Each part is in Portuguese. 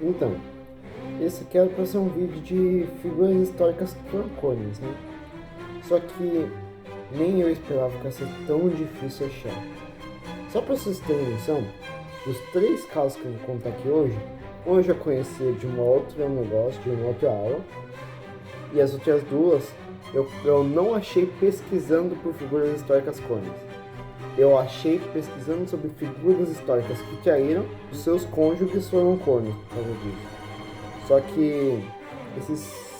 Então, esse aqui era para ser um vídeo de figuras históricas franconas, né? Só que nem eu esperava que ia ser tão difícil achar. Só para vocês terem noção, os três casos que eu vou contar aqui hoje, um eu já conhecia de uma outra negócio, de uma outra aula, e as outras duas eu não achei pesquisando por figuras históricas cônicas. Eu achei pesquisando sobre figuras históricas que traíram, os seus cônjuges foram cornos por causa disso. Só que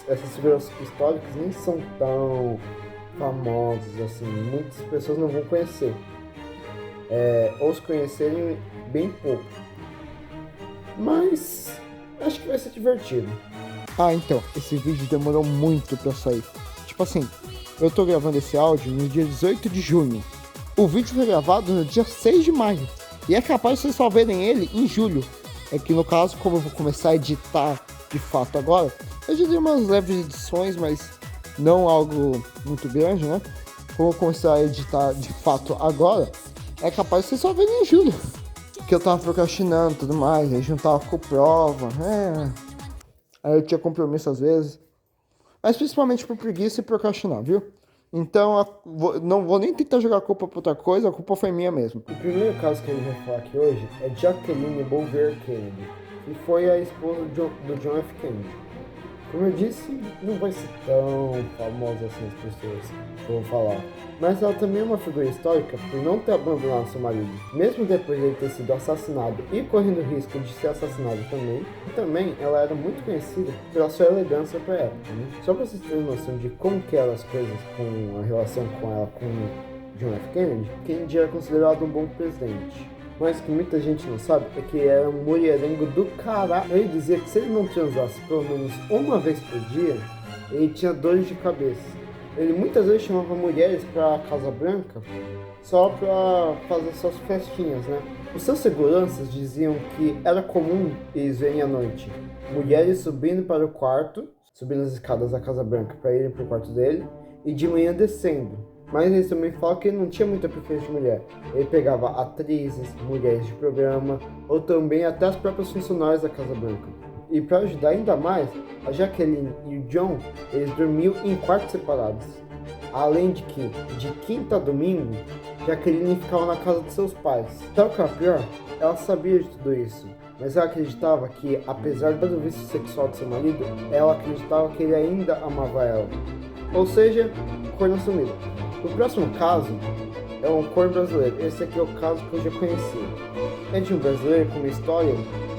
essas figuras históricas nem são tão famosas assim, muitas pessoas não vão conhecer. Ou se conhecerem bem pouco. Mas acho que vai ser divertido. Ah, então, esse vídeo demorou muito pra sair. Tipo assim, eu tô gravando esse áudio no dia 18 de junho. O vídeo foi gravado no dia 6 de maio. E é capaz de vocês só verem ele em julho. É que no caso, como eu vou começar a editar de fato agora, eu já dei umas leves edições, mas não algo muito grande, né? Como eu vou começar a editar de fato agora, é capaz de vocês só verem em julho. Que eu tava procrastinando e tudo mais, aí juntava com prova, aí eu tinha compromisso às vezes. Mas principalmente por preguiça e procrastinar, viu? Então, não vou nem tentar jogar a culpa pra outra coisa, a culpa foi minha mesmo. O primeiro caso que a gente vai falar aqui hoje é Jacqueline Bouvier Kennedy, que foi a esposa do John F. Kennedy. Como eu disse, não vai ser tão famosa assim as pessoas que eu vou falar. Mas ela também é uma figura histórica por não ter abandonado seu marido, mesmo depois de ele ter sido assassinado e correndo o risco de ser assassinado também. E também ela era muito conhecida pela sua elegância para a época, né? Só para vocês terem noção de como que eram as coisas com a relação com ela com John F. Kennedy, Kennedy era considerado um bom presidente. Mas que muita gente não sabe é que ele era um mulherengo do caralho. Ele dizia que se ele não transasse pelo menos uma vez por dia, ele tinha dores de cabeça. Ele muitas vezes chamava mulheres para a Casa Branca só para fazer suas festinhas, né? Os seus seguranças diziam que era comum eles verem à noite mulheres subindo para o quarto, subindo as escadas da Casa Branca para irem para o quarto dele, e de manhã descendo. Mas eles também falam que ele não tinha muita preferência de mulher. Ele pegava atrizes, mulheres de programa, ou também até as próprias funcionárias da Casa Branca. E para ajudar ainda mais, a Jacqueline e o John, eles dormiam em quartos separados. Além de que, de quinta a domingo, Jacqueline ficava na casa de seus pais. Sabe o que é pior? Ela sabia de tudo isso, mas ela acreditava que, apesar do vício sexual de seu marido, ela acreditava que ele ainda amava ela. Ou seja, corno assumido. O próximo caso é um corno brasileiro. Esse aqui é o caso que eu já conheci. É de um brasileiro com uma história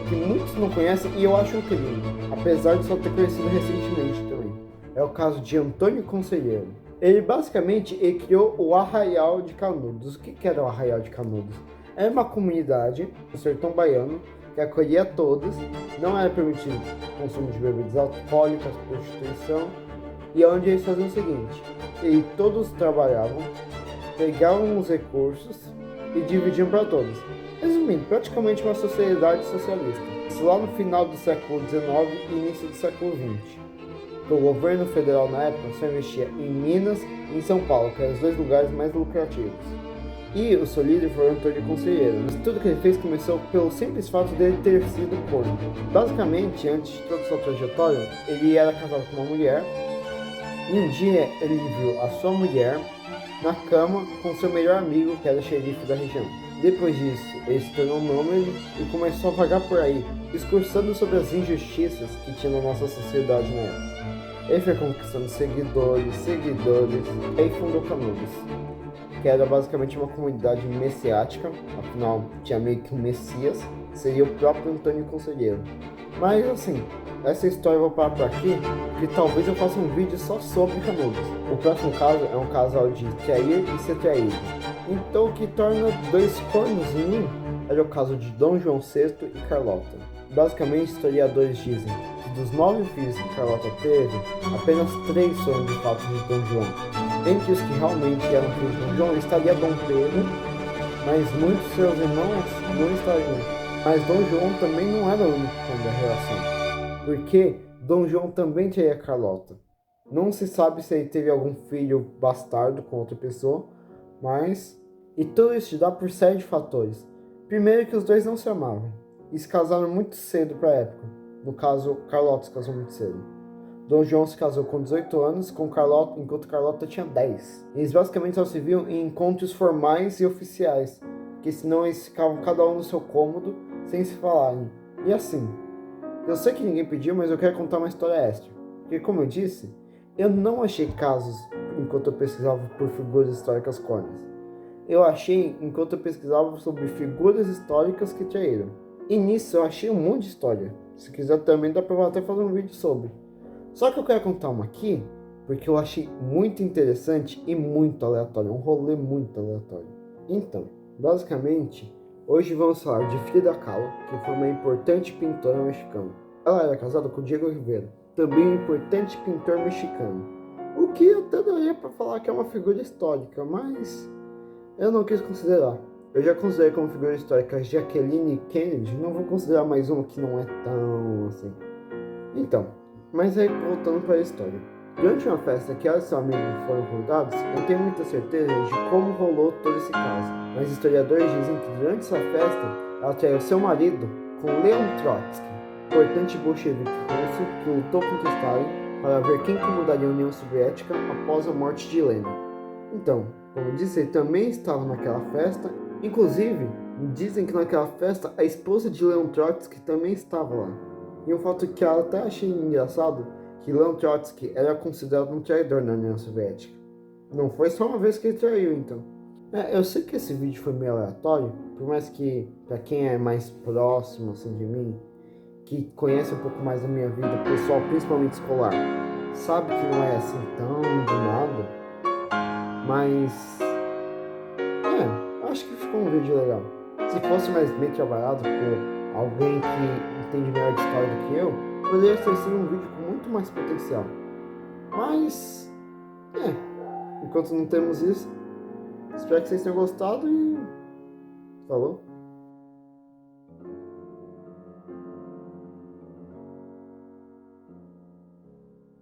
que muitos não conhecem e eu acho incrível, apesar de só ter conhecido recentemente também. É o caso de Antônio Conselheiro. Ele basicamente criou o Arraial de Canudos. O que era o Arraial de Canudos? Era uma comunidade no sertão baiano que acolhia todos, não era permitido consumo de bebidas alcoólicas, prostituição, e onde eles faziam o seguinte: e todos trabalhavam, pegavam os recursos e dividiam para todos. Resumindo, praticamente uma sociedade socialista. Isso lá no final do século XIX e início do século XX. O governo federal na época só investia em Minas e em São Paulo, que eram os dois lugares mais lucrativos. E o seu líder foi o Antônio Conselheiro, mas tudo que ele fez começou pelo simples fato dele ter sido corno. Basicamente, antes de toda sua trajetória, ele era casado com uma mulher. E um dia ele viu a sua mulher na cama com seu melhor amigo, que era o xerife da região. Depois disso, ele se tornou nômade e começou a vagar por aí, discursando sobre as injustiças que tinha na nossa sociedade na época. Ele foi conquistando seguidores, e aí fundou Canudos, que era basicamente uma comunidade messiática, afinal tinha meio que um messias, seria o próprio Antônio Conselheiro. Mas assim, essa história eu vou parar por aqui, porque talvez eu faça um vídeo só sobre Canudos. O próximo caso é um casal de trair e ser traído. Então o que torna dois cornos em um era o caso de Dom João VI e Carlota. Basicamente, historiadores dizem que dos 9 filhos que Carlota teve, apenas 3 foram de fato de Dom João. Entre os que realmente eram filhos de Dom João estaria Dom Pedro, mas muitos de seus irmãos não estariam. Mas Dom João também não era o único da relação, porque Dom João também tinha Carlota. Não se sabe se ele teve algum filho bastardo com outra pessoa, mas... E tudo isso se dá por série de fatores. Primeiro que os dois não se amavam, e se casaram muito cedo para a época. No caso, Carlota se casou muito cedo. Dom João se casou com 18 anos, enquanto Carlota tinha 10. Eles basicamente só se viam em encontros formais e oficiais, porque senão eles ficavam cada um no seu cômodo, sem se falarem. E assim, eu sei que ninguém pediu, mas eu quero contar uma história extra. Porque, como eu disse, eu não achei casos enquanto eu pesquisava por figuras históricas cornas. Eu achei enquanto eu pesquisava sobre figuras históricas que traíram. E nisso eu achei um monte de história. Se quiser também dá pra até fazer um vídeo sobre. Só que eu quero contar uma aqui, porque eu achei muito interessante e muito aleatório. Um rolê muito aleatório. Então, basicamente, hoje vamos falar de Frida Kahlo, que foi uma importante pintora mexicana. Ela era casada com Diego Rivera, também um importante pintor mexicano. O que eu até daria para falar que é uma figura histórica, mas eu não quis considerar. Eu já considerei como figura histórica Jacqueline Kennedy, não vou considerar mais uma que não é tão assim. Então, mas aí voltando para a história. Durante uma festa que ela e seu amigo foram convidados, não tenho muita certeza de como rolou todo esse caso, mas historiadores dizem que durante essa festa ela traiu seu marido com Leon Trotsky, importante bolchevique russo que lutou contra Stalin para ver quem comandaria a União Soviética após a morte de Lenin. Então, como disse, ele também estava naquela festa. Inclusive, dizem que naquela festa a esposa de Leon Trotsky também estava lá. E um fato que eu até achei engraçado, que Leon Trotsky era considerado um traidor na União Soviética. Não foi só uma vez que ele traiu, então. Eu sei que esse vídeo foi meio aleatório, por mais que, pra quem é mais próximo assim de mim, que conhece um pouco mais da minha vida pessoal, principalmente escolar, sabe que não é assim tão do nada, mas acho que ficou um vídeo legal. Se fosse mais bem trabalhado por alguém que entende melhor de história do que eu, poderia ter sido um vídeo com muito mais potencial. Mas, enquanto não temos isso, espero que vocês tenham gostado e falou!